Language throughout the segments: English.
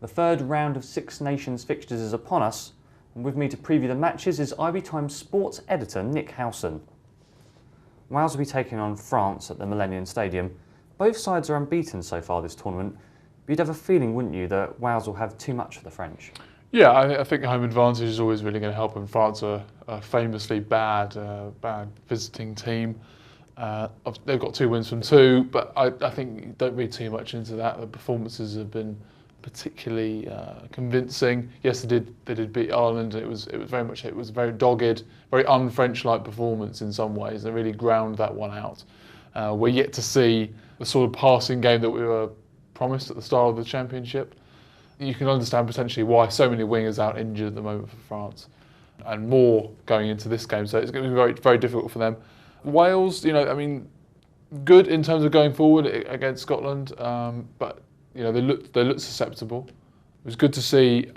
The third round of Six Nations fixtures is upon us, and with me to preview the matches is IB Times sports editor Nick Howson. Wales will be taking on France at the Millennium Stadium. Both sides are unbeaten so far this tournament, but you'd have a feeling, wouldn't you, that Wales will have too much for the French? Yeah, I think home advantage is always really going to help, and France are a famously bad visiting team. They've got 2 wins from 2, but I think you don't read too much into that. The performances have been particularly convincing. Yes, they did beat Ireland. It was a very dogged, very un-French-like performance in some ways. They really ground that one out. We're yet to see the sort of passing game that we were promised at the start of the championship. You can understand potentially why so many wingers out injured at the moment for France, and more going into this game. So it's going to be very, very difficult for them. Wales, good in terms of going forward against Scotland, but they looked susceptible. It was good to see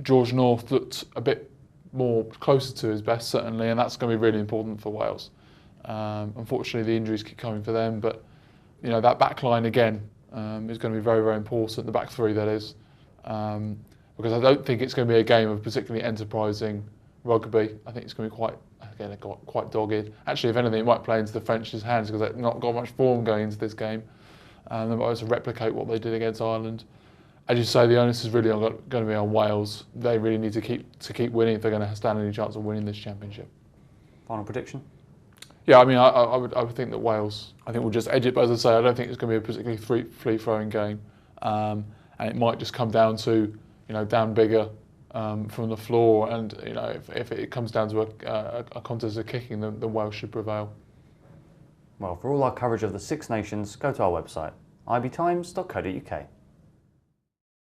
George North looked a bit more closer to his best, certainly, and that's going to be really important for Wales. Unfortunately, the injuries keep coming for them, but that back line again is going to be very, very important. The back three, that is, because I don't think it's going to be a game of particularly enterprising rugby. I think it's going to be quite dogged. Actually, if anything, it might play into the French's hands because they've not got much form going into this game. They might also replicate what they did against Ireland. As you say, the onus is really going to be on Wales. They really need to keep winning if they're going to stand any chance of winning this championship. Final prediction? Yeah, I would think that Wales, I think we'll just edge it, but as I say, I don't think it's going to be a particularly free-flowing game, and it might just come down to down bigger from the floor, and if it comes down to a contest of kicking, then Wales should prevail. Well, for all our coverage of the Six Nations, go to our website, ibtimes.co.uk.